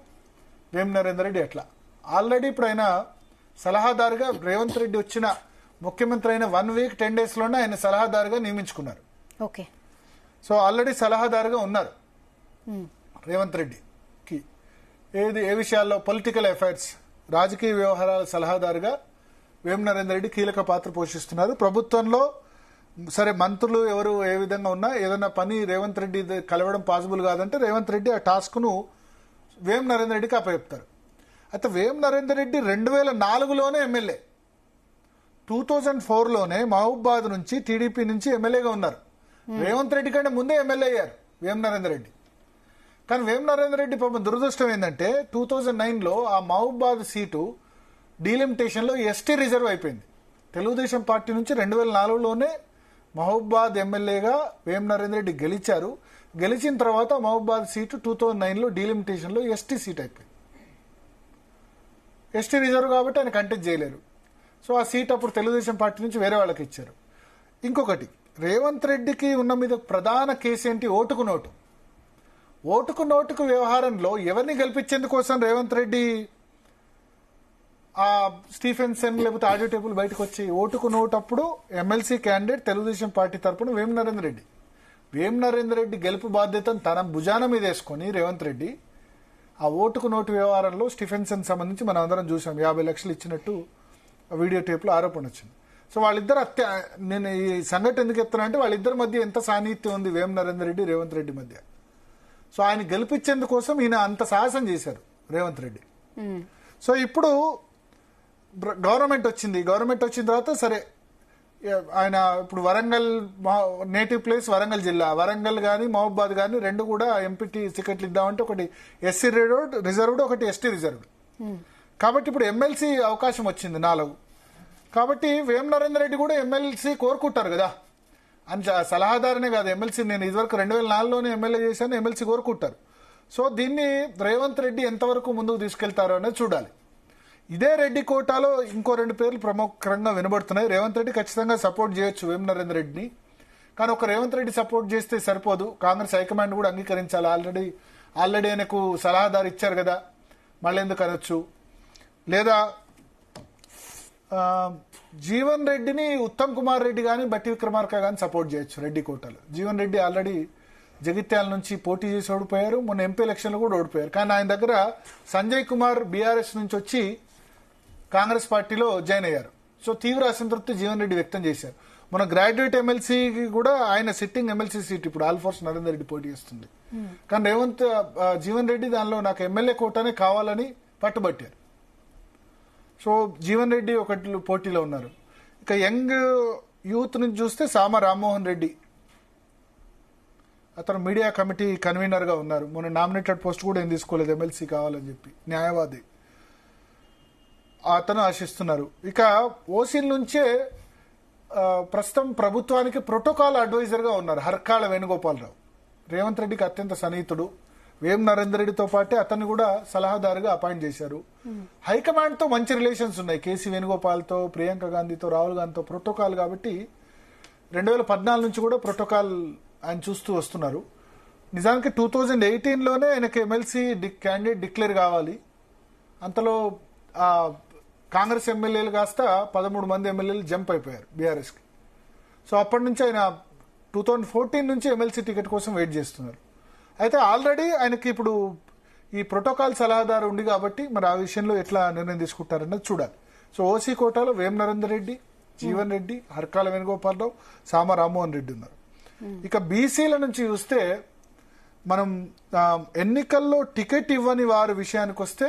వేం నరేందర్ రెడ్డి ఎట్లా. ఆల్రెడీ ఇప్పుడు ఆయన సలహాదారుగా రేవంత్ రెడ్డి వచ్చిన ముఖ్యమంత్రి అయిన 1 వీక్ 10 డేస్లోనే ఆయన సలహాదారుగా నియమించుకున్నారు. సో ఆల్రెడీ సలహాదారుగా ఉన్నారు రేవంత్ రెడ్డికి. ఏ విషయాల్లో? పొలిటికల్ అఫైర్స్, రాజకీయ వ్యవహారాల సలహాదారుగా వేం నరేందర్ రెడ్డి కీలక పాత్ర పోషిస్తున్నారు. ప్రభుత్వంలో సరే మంత్రులు ఎవరు ఏ విధంగా ఉన్నా ఏదైనా పని రేవంత్ రెడ్డి కలవడం పాసిబుల్ కాదంటే రేవంత్ రెడ్డి ఆ టాస్క్ ను వేం నరేందర్ రెడ్డికి అప్పచెప్తారు. అయితే వేం నరేందర్ రెడ్డి 2004లోనే ఎమ్మెల్యే, 2004లోనే మహబూబాద్ నుంచి టీడీపీ నుంచి ఎమ్మెల్యేగా ఉన్నారు. రేవంత్ రెడ్డి కంటే ముందే ఎమ్మెల్యే అయ్యారు వేం నరేందర్ రెడ్డి. కానీ వేం నరేందర్ రెడ్డి పాపం దురదృష్టం ఏంటంటే 2009లో ఆ మహబూబాద్ సీటు డీలిమిటేషన్లో ఎస్టీ రిజర్వ్ అయిపోయింది. తెలుగుదేశం పార్టీ నుంచి 2004లోనే మహబూబాద్ ఎమ్మెల్యేగా వేం నరేందర్ రెడ్డి గెలిచారు. గెలిచిన తర్వాత మహబూబాద్ సీటు 2009లో డీలిమిటేషన్లో ఎస్టీ సీట్ అయిపోయింది. ఎస్టీ రిజర్వ్ కాబట్టి ఆయన కంటెస్ట్ చేయలేరు. సో ఆ సీట్ అప్పుడు తెలుగుదేశం పార్టీ నుంచి వేరే వాళ్ళకి ఇచ్చారు. ఇంకొకటి, రేవంత్ రెడ్డికి ఉన్న మీద ప్రధాన కేసు ఏంటి? ఓటుకు నోటుకు వ్యవహారంలో ఎవరిని గెలిపించేందుకోసం రేవంత్ రెడ్డి ఆ స్టీఫెన్సన్ లేకపోతే ఆడియో టేబుల్ బయటకు వచ్చి ఓటుకు నోటు అప్పుడు ఎమ్మెల్సీ క్యాండిడేట్ తెలుగుదేశం పార్టీ తరఫున వేం నరేందర్ రెడ్డి గెలుపు బాధ్యతను తన భుజాన మీద వేసుకొని రేవంత్ రెడ్డి ఆ ఓటుకు నోటు వ్యవహారంలో స్టీఫెన్సన్ సంబంధించి మనం అందరం చూసాం. 50 లక్షలు ఇచ్చినట్టు వీడియో టేప్లో ఆరోపణ వచ్చింది. సో వాళ్ళిద్దరు నేను ఈ సంఘటన ఎందుకు ఎత్తున్నా అంటే వాళ్ళిద్దరి మధ్య ఎంత సాన్నిహిత్యం ఉంది వేం నరేందర్ రెడ్డి రేవంత్ రెడ్డి మధ్య. సో ఆయన గెలిపించేందుకోసం ఈయన అంత సాహసం చేశారు రేవంత్ రెడ్డి. సో ఇప్పుడు గవర్నమెంట్ వచ్చిన తర్వాత సరే ఆయన ఇప్పుడు వరంగల్ నేటివ్ ప్లేస్ వరంగల్ జిల్లా, వరంగల్ కానీ మహబూబాద్ కానీ రెండు కూడా ఎంపీటీ టికెట్లు ఇద్దామంటే ఒకటి ఎస్సీ రిజర్వ్డ్ ఒకటి ఎస్టీ రిజర్వ్డ్. కాబట్టి ఇప్పుడు ఎమ్మెల్సీ అవకాశం వచ్చింది 4. కాబట్టి వేం నరేందర్ రెడ్డి కూడా ఎమ్మెల్సీ కోరుకుంటారు కదా, అని సలహాదారునే కాదు ఎమ్మెల్సీ. నేను ఇదివరకు 2004లోనే ఎమ్మెల్యే చేశాను, ఎమ్మెల్సీ కోరుకుంటారు. సో దీన్ని రేవంత్ రెడ్డి ఎంతవరకు ముందుకు తీసుకెళ్తారో అనేది చూడాలి. ఇదే రెడ్డి కోటాలో ఇంకో 2 పేర్లు ప్రముఖంగా వినబడుతున్నాయి. రేవంత్ రెడ్డి ఖచ్చితంగా సపోర్ట్ చేయొచ్చు వేం నరేందర్ రెడ్డిని, కానీ ఒక రేవంత్ రెడ్డి సపోర్ట్ చేస్తే సరిపోదు, కాంగ్రెస్ హైకమాండ్ కూడా అంగీకరించాలి. ఆల్రెడీ ఆయనకు సలహాదారు ఇచ్చారు కదా, మళ్ళీ ఎందుకు అనొచ్చు. లేదా జీవన్ రెడ్డిని ఉత్తమ్ కుమార్ రెడ్డి కానీ బట్టి విక్రమార్క కానీ సపోర్ట్ చేయొచ్చు రెడ్డి కోటాలో. జీవన్ రెడ్డి ఆల్రెడీ జగిత్యాల నుంచి పోటీ చేసి ఓడిపోయారు, మొన్న ఎంపీ ఎలక్షన్లో కూడా ఓడిపోయారు. కానీ ఆయన దగ్గర సంజయ్ కుమార్ బీఆర్ఎస్ నుంచి వచ్చి కాంగ్రెస్ పార్టీలో జాయిన్ అయ్యారు. సో తీవ్ర అసంతృప్తి జీవన్ రెడ్డి వ్యక్తం చేశారు. మన గ్రాడ్యుయేట్ ఎమ్మెల్సీకి కూడా ఆయన సిట్టింగ్ ఎమ్మెల్సీ సీట్ ఇప్పుడు ఆల్ఫోర్స్ నరేందర్ రెడ్డి పోటీ చేస్తుంది. కానీ జీవన్ రెడ్డి దానిలో నాకు ఎమ్మెల్యే కోటానే కావాలని పట్టుబట్టారు. సో జీవన్ రెడ్డి ఒకటి పోటీలో ఉన్నారు. ఇక యంగ్ యూత్ నుంచి చూస్తే సామ రామ్మోహన్ రెడ్డి, అతను మీడియా కమిటీ కన్వీనర్ గా ఉన్నారు. మొన్న నామినేటెడ్ పోస్ట్ కూడా ఏం తీసుకోలేదు, ఎమ్మెల్సీ కావాలని చెప్పి, న్యాయవాది, అతను ఆశిస్తున్నారు. ఇక ఓసీల నుంచే ప్రస్తుతం ప్రభుత్వానికి ప్రోటోకాల్ అడ్వైజర్ గా ఉన్నారు హర్కాళ వేణుగోపాలరావు. రేవంత్ రెడ్డికి అత్యంత సన్నిహితుడు. వేం నరేందర్ రెడ్డితో పాటే అతన్ని కూడా సలహాదారుగా అపాయింట్ చేశారు. హైకమాండ్ తో మంచి రిలేషన్స్ ఉన్నాయి, కేసీ వేణుగోపాల్తో, ప్రియాంక గాంధీతో, రాహుల్ గాంధీతో ప్రోటోకాల్. కాబట్టి 2014 నుంచి కూడా ప్రోటోకాల్ ఆయన చూస్తూ వస్తున్నారు. నిజానికి 2018లోనే ఆయనకి ఎమ్మెల్సీ క్యాండిడేట్ డిక్లేర్ కావాలి. అంతలో కాంగ్రెస్ ఎమ్మెల్యేలు కాస్త 13 మంది ఎమ్మెల్యేలు జంప్ అయిపోయారు బీఆర్ఎస్కి. సో అప్పటి నుంచి ఆయన 2014 నుంచి ఎమ్మెల్సీ టికెట్ కోసం వెయిట్ చేస్తున్నారు. అయితే ఆల్రెడీ ఆయనకి ఇప్పుడు ఈ ప్రోటోకాల్ సలహాదారు ఉంది కాబట్టి మరి ఆ విషయంలో ఎట్లా నిర్ణయం తీసుకుంటారన్నది చూడాలి. సో ఓసీ కోటాలో వేం నరేందర్ రెడ్డి, జీవన్ రెడ్డి, హర్కాళ వేణుగోపాలరావు, సామ రామ్మోహన్ రెడ్డి ఉన్నారు. ఇక బీసీల నుంచి చూస్తే మనం ఎన్నికల్లో టికెట్ ఇవ్వని వారి విషయానికి వస్తే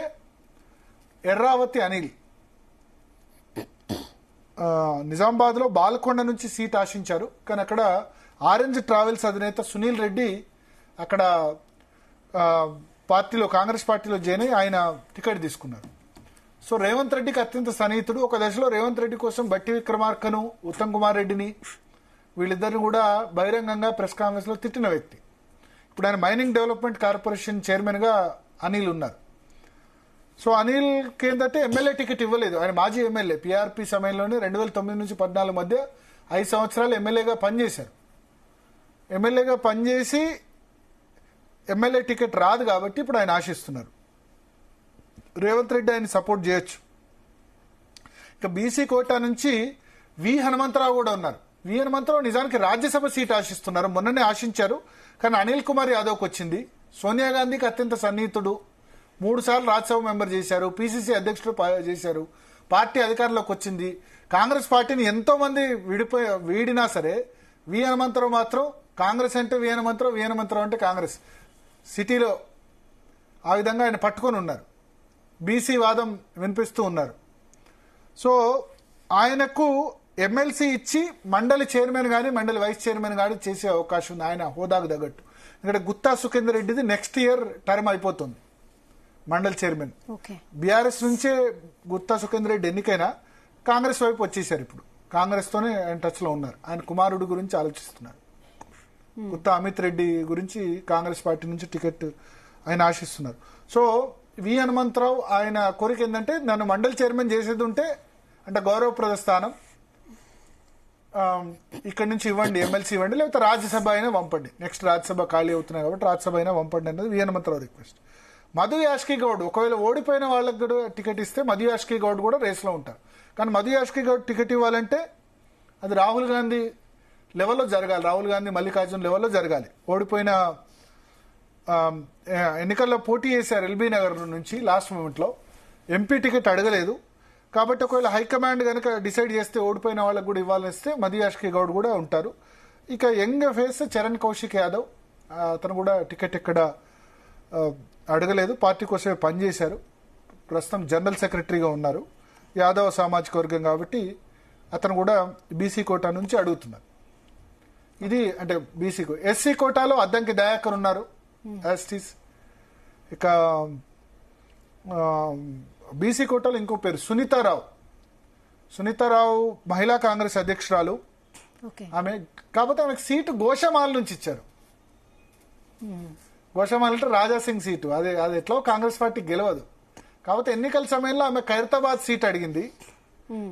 ఎర్రావతి అనిల్ నిజామాబాద్ లో బాల్కొండ నుంచి సీట్ ఆశించారు. కానీ అక్కడ ఆరెంజ్ ట్రావెల్స్ అధినేత సునీల్ రెడ్డి అక్కడ పార్టీలో కాంగ్రెస్ పార్టీలో జాయిన్ అయ్యి ఆయన టికెట్ తీసుకున్నారు. సో రేవంత్ రెడ్డికి అత్యంత సన్నిహితుడు. ఒక దశలో రేవంత్ రెడ్డి కోసం బట్టి విక్రమార్కను, ఉత్తమ్ కుమార్ రెడ్డిని, వీళ్ళిద్దరిని కూడా బహిరంగంగా ప్రెస్ కాన్ఫరెన్స్ లో తిట్టిన వ్యక్తి. ఇప్పుడు ఆయన మైనింగ్ డెవలప్మెంట్ కార్పొరేషన్ చైర్మన్ గా అనిల్ ఉన్నారు. సో అనిల్కి ఏంటంటే ఎమ్మెల్యే టికెట్ ఇవ్వలేదు. ఆయన మాజీ ఎమ్మెల్యే, పీఆర్పీ సమయంలోనే 2009 నుంచి 2014 మధ్య 5 సంవత్సరాలు ఎమ్మెల్యేగా పనిచేశారు. ఎమ్మెల్యేగా పనిచేసి ఎమ్మెల్యే టికెట్ రాదు కాబట్టి ఇప్పుడు ఆయన ఆశిస్తున్నారు. రేవంత్ రెడ్డి ఆయన సపోర్ట్ చేయొచ్చు. ఇక బీసీ కోటా నుంచి వి హనుమంతరావు కూడా ఉన్నారు. వి హనుమంతరావు నిజానికి రాజ్యసభ సీట్ ఆశిస్తున్నారు, మొన్ననే ఆశించారు. కానీ అనిల్ కుమార్ యాదవ్కి వచ్చింది. సోనియా గాంధీకి అత్యంత సన్నిహితుడు, 3 సార్లు రాజ్యసభ మెంబర్ చేశారు, పీసీసీ అధ్యక్షుడు చేశారు. పార్టీ అధికారంలోకి వచ్చింది. కాంగ్రెస్ పార్టీని ఎంతో మంది వీడినా సరే వి హనుమంతరావు మాత్రం కాంగ్రెస్ అంటే వి హనుమంతరావు అంటే కాంగ్రెస్ సిటీలో ఆ విధంగా ఆయన పట్టుకొని ఉన్నారు. బీసీ వాదం వినిపిస్తూ ఉన్నారు. సో ఆయనకు ఎమ్మెల్సీ ఇచ్చి మండలి చైర్మన్ గానీ మండలి వైస్ చైర్మన్ గానీ చేసే అవకాశం ఉంది ఆయన హోదాకు తగ్గట్టు. ఇక్కడ గుత్తా సుఖేందర్ రెడ్డిది నెక్స్ట్ ఇయర్ టర్మ్ అయిపోతుంది మండలి చైర్మన్. బీఆర్ఎస్ నుంచే గుత్తా సుఖేందర్ రెడ్డి ఎన్నికైనా కాంగ్రెస్ వైపు వచ్చేసారు. ఇప్పుడు కాంగ్రెస్ తోనే ఆయన టచ్ లో ఉన్నారు. ఆయన కుమారుడు గురించి ఆలోచిస్తున్నారు. గుత్తా అమిత్ రెడ్డి గురించి కాంగ్రెస్ పార్టీ నుంచి టికెట్ ఆయన ఆశిస్తున్నారు. సో వి హనుమంతరావు ఆయన కోరిక ఏంటంటే నన్ను మండలి చైర్మన్ చేసేది ఉంటే అంటే గౌరవప్రద స్థానం ఇక్కడి నుంచి ఇవ్వండి, ఎమ్మెల్సీ ఇవ్వండి, లేకపోతే రాజ్యసభ అయినా పంపండి. నెక్స్ట్ రాజ్యసభ ఖాళీ అవుతున్నాయి కాబట్టి రాజ్యసభ అయినా పంపండి అన్నది వి హనుమంతరావు రిక్వెస్ట్. మధు యాష్కి గౌడ్ ఒకవేళ ఓడిపోయిన వాళ్ళకి కూడా టికెట్ ఇస్తే మధు యాష్కి గౌడ్ కూడా రేస్లో ఉంటారు. కానీ మధు యాష్కి గౌడ్ టికెట్ ఇవ్వాలంటే అది రాహుల్ గాంధీ లెవెల్లో జరగాలి, రాహుల్ గాంధీ మల్లికార్జున్ లెవెల్లో జరగాలి. ఓడిపోయిన ఎన్నికల్లో పోటీ చేశారు ఎల్బీ నగర్ నుంచి లాస్ట్ మూమెంట్లో, ఎంపీ టికెట్ అడగలేదు. కాబట్టి ఒకవేళ హైకమాండ్ కనుక డిసైడ్ చేస్తే ఓడిపోయిన వాళ్ళకు కూడా ఇవ్వాలనిస్తే మధు యాష్కి గౌడ్ కూడా ఉంటారు. ఇక యంగ్ ఫేస్ చరణ్ కౌశిక్ యాదవ్, అతను కూడా టికెట్ ఎక్కడ అడగలేదు, పార్టీ కోసమే పనిచేశారు. ప్రస్తుతం జనరల్ సెక్రటరీగా ఉన్నారు. యాదవ్ సామాజిక వర్గం కాబట్టి అతను కూడా బీసీ కోటా నుంచి అడుగుతున్నారు. ఇది అంటే బీసీ ఎస్సీ కోటాలో అద్దంకి దయాకర్ ఉన్నారు యాస్టీస్. ఇక బీసీ కోటాలో ఇంకో పేరు సునీతారావు మహిళా కాంగ్రెస్ అధ్యక్షురాలు ఆమె. కాకపోతే ఆమెకు సీటు గోషమాల్ నుంచి ఇచ్చారు. గోషమాల్ అంటే రాజాసింగ్ సీటు, అది ఎట్లా కాంగ్రెస్ పార్టీ గెలవదు. కాకపోతే ఎన్నికల సమయంలో ఆమె ఖైరతాబాద్ సీట్ అడిగింది,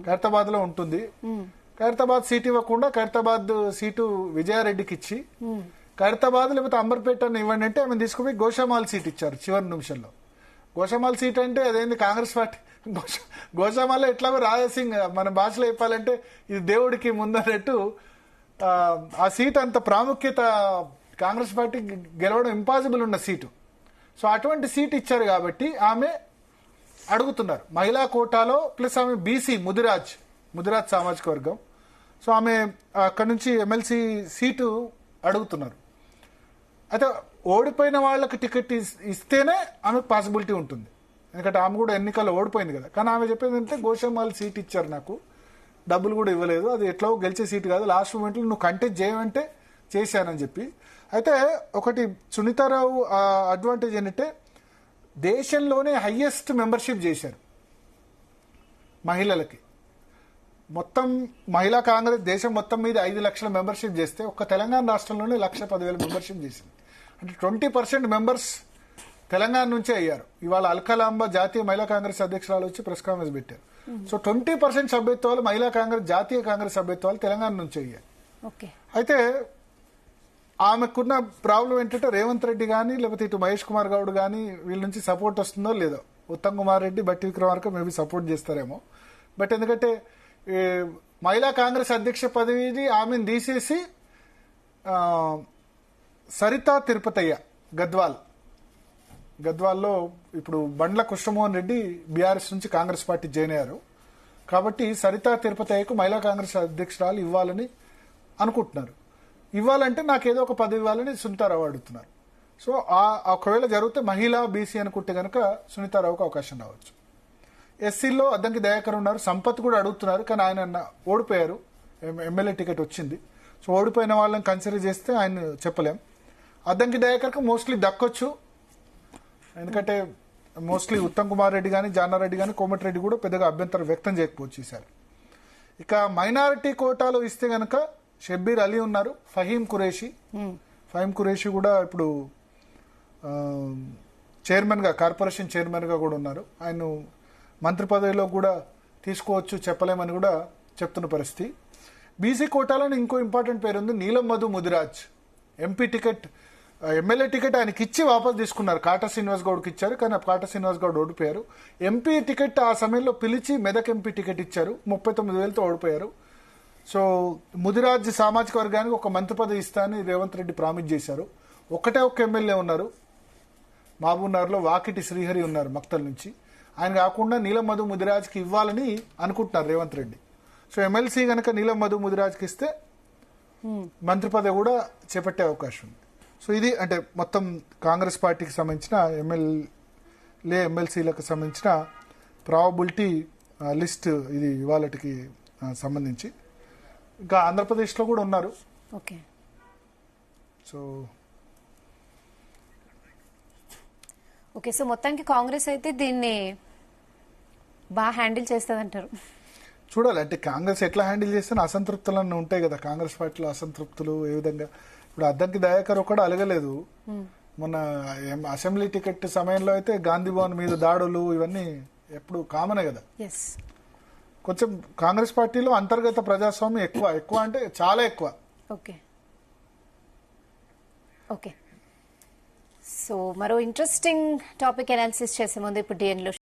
ఖైరతాబాద్ లో ఉంటుంది. ఖైరతాబాద్ సీట్ ఇవ్వకుండా ఖైరతాబాద్ సీటు విజయారెడ్డికి ఇచ్చి ఖైరతాబాద్ లేకపోతే అంబర్పేట ఇవ్వండి అంటే ఆమె తీసుకుపోయి గోషామాల్ సీట్ ఇచ్చారు చివరి నిమిషంలో. గోషామాల్ సీట్ అంటే అదేంది కాంగ్రెస్ పార్టీ గోషామాల్ ఎట్లాగో రాజాసింగ్ మన భాషలో చెప్పాలంటే ఇది దేవుడికి ముందన్నట్టు ఆ సీట్ అంత ప్రాముఖ్యత కాంగ్రెస్ పార్టీ గెలవడం ఇంపాసిబుల్ ఉన్న సీటు. సో అటువంటి సీట్ ఇచ్చారు కాబట్టి ఆమె అడుగుతున్నారు మహిళా కోటాలో. ప్లస్ ఆమె బీసీ ముదిరాజ్ సామాజిక వర్గం. సో ఆమె అక్కడి నుంచి ఎమ్మెల్సీ సీటు అడుగుతున్నారు. అయితే ఓడిపోయిన వాళ్ళకి టికెట్ ఇస్తేనే ఆమెకు పాసిబిలిటీ ఉంటుంది, ఎందుకంటే ఆమె కూడా ఎన్నికల్లో ఓడిపోయింది కదా. కానీ ఆమె చెప్పేది ఏంటంటే గోషామాల్ సీట్ ఇచ్చారు, నాకు డబ్బులు కూడా ఇవ్వలేదు, అది ఎట్లా గెలిచే సీటు కాదు, లాస్ట్ మూమెంట్లో నువ్వు కంటెస్ట్ చేయమంటే చేశానని చెప్పి. అయితే ఒకటి సునీతారావు అడ్వాంటేజ్ ఏంటంటే దేశంలోనే హైయెస్ట్ మెంబర్షిప్ చేశారు మహిళలకి. మొత్తం మహిళా కాంగ్రెస్ దేశం మొత్తం మీద 5 లక్షల మెంబర్షిప్ చేస్తే ఒక్క తెలంగాణ రాష్ట్రంలోనే 1,10,000 మెంబర్షిప్ చేసింది. అంటే 20% మెంబర్స్ తెలంగాణ నుంచే అయ్యారు. ఇవాళ అల్కలాంబ జాతీయ మహిళా కాంగ్రెస్ అధ్యక్షురాలు వచ్చి ప్రెస్ కాన్ఫరెన్స్ పెట్టారు. సో 20% సభ్యత్వాలు మహిళా కాంగ్రెస్ జాతీయ కాంగ్రెస్ సభ్యత్వాలు తెలంగాణ నుంచే అయ్యాయి. అయితే ఆమెకున్న ప్రాబ్లం ఏంటంటే రేవంత్ రెడ్డి కానీ లేకపోతే ఇటు మహేష్ కుమార్ గౌడ్ కానీ వీళ్ళ నుంచి సపోర్ట్ వస్తుందో లేదో. ఉత్తమ్ కుమార్ రెడ్డి, బట్టి విక్రమార్క మేబీ సపోర్ట్ చేస్తారేమో. బట్ ఎందుకంటే మహిళా కాంగ్రెస్ అధ్యక్ష పదవిని ఆమెను తీసేసి సరితా తిరుపతయ్య గద్వాల్లో ఇప్పుడు బండ్ల కృష్ణమోహన్ రెడ్డి బీఆర్ఎస్ నుంచి కాంగ్రెస్ పార్టీ జాయిన్ అయ్యారు. కాబట్టి సరితా తిరుపతయ్యకు మహిళా కాంగ్రెస్ అధ్యక్షురాలు ఇవ్వాలని అనుకుంటున్నారు. ఇవ్వాలంటే నాకేదో ఒక పదవి ఇవ్వాలని సునీతారావు అడుగుతున్నారు. సో ఒకవేళ జరిగితే మహిళా బీసీ అనుకుంటే కనుక సునీతారావుకు అవకాశం రావచ్చు. ఎస్సీలో అద్దంకి దయాకర్ ఉన్నారు, సంపత్ కూడా అడుగుతున్నారు. కానీ ఆయన ఓడిపోయారు, ఎమ్మెల్యే టికెట్ వచ్చింది. సో ఓడిపోయిన వాళ్ళని కన్సిడర్ చేస్తే ఆయన చెప్పలేం. అద్దంకి దయాకర్కి మోస్ట్లీ దక్కొచ్చు, ఎందుకంటే మోస్ట్లీ ఉత్తమ్ కుమార్ రెడ్డి కానీ జానారెడ్డి కానీ కోమటిరెడ్డి కూడా పెద్దగా అభ్యంతరం వ్యక్తం చేయకపోవచ్చు ఈసారి. ఇక మైనారిటీ కోటాలో ఇస్తే గనక షబ్బీర్ అలీ ఉన్నారు, ఫహీం ఖురేషి కూడా ఇప్పుడు కార్పొరేషన్ చైర్మన్ గా కూడా ఉన్నారు. ఆయన మంత్రి పదవిలో కూడా తీసుకోవచ్చు, చెప్పలేమని కూడా చెప్తున్న పరిస్థితి. బీసీ కోటాలో ఇంకో ఇంపార్టెంట్ పేరు ఉంది, నీలం మధు ముదిరాజ్. ఎమ్మెల్యే టికెట్ ఆయనకి ఇచ్చి వాపస్ తీసుకున్నారు. కాటా శ్రీనివాస్ గౌడ్కి ఇచ్చారు, కానీ కాటా శ్రీనివాస్ గౌడ్ ఓడిపోయారు. ఎంపీ టికెట్ ఆ సమయంలో పిలిచి మెదక్ ఎంపీ టికెట్ ఇచ్చారు, 39,000తో ఓడిపోయారు. సో ముదిరాజ్ సామాజిక వర్గానికి ఒక మంత్రి పదవి ఇస్తా అని రేవంత్ రెడ్డి ప్రామిస్ చేశారు. ఒక్క ఎమ్మెల్యే ఉన్నారు మహబూబ్నగర్లో, వాకిటి శ్రీహరి ఉన్నారు మక్తల్ నుంచి. ఆయన కాకుండా నీలం మధు ముదిరాజ్కి ఇవ్వాలని అనుకుంటున్నారు రేవంత్ రెడ్డి. సో ఎమ్మెల్సీ గనక నీలం మధు ముదిరాజ్కి ఇస్తే మంత్రి పదవి కూడా చేపట్టే అవకాశం ఉంది. సో ఇది అంటే మొత్తం కాంగ్రెస్ పార్టీకి సంబంధించిన ఎమ్మెల్సీలకు సంబంధించిన ప్రాబబిలిటీ లిస్ట్ ఇది ఇవాళకి సంబంధించి. ఇంకా ఆంధ్రప్రదేశ్లో కూడా ఉన్నారు. సో మొత్తానికి కాంగ్రెస్ అయితే దీన్ని బాగా హ్యాండిల్ చేస్తుందంటారు. చూడాలి, అంటే కాంగ్రెస్ ఎట్లా హ్యాండిల్ చేస్తే అసంతృప్తులన్నీ ఉంటాయి కదా కాంగ్రెస్ పార్టీలో. అసంతృప్తులు ఏ విధంగా, ఇప్పుడు అద్దంకి దయాకర్ ఒకటి అలగలేదు. మొన్న అసెంబ్లీ టికెట్ సమయంలో అయితే గాంధీ భవన్ మీద దాడులు ఇవన్నీ ఎప్పుడు కామనే కదా. కొంచెం కాంగ్రెస్ పార్టీలో అంతర్గత ప్రజాస్వామ్యం ఎక్కువ అంటే చాలా ఎక్కువ. సో మరో ఇంట్రెస్టింగ్ టాపిక్ అనాలిసిస్ చేసే ముందు ఇప్పుడు డిఎన్ లో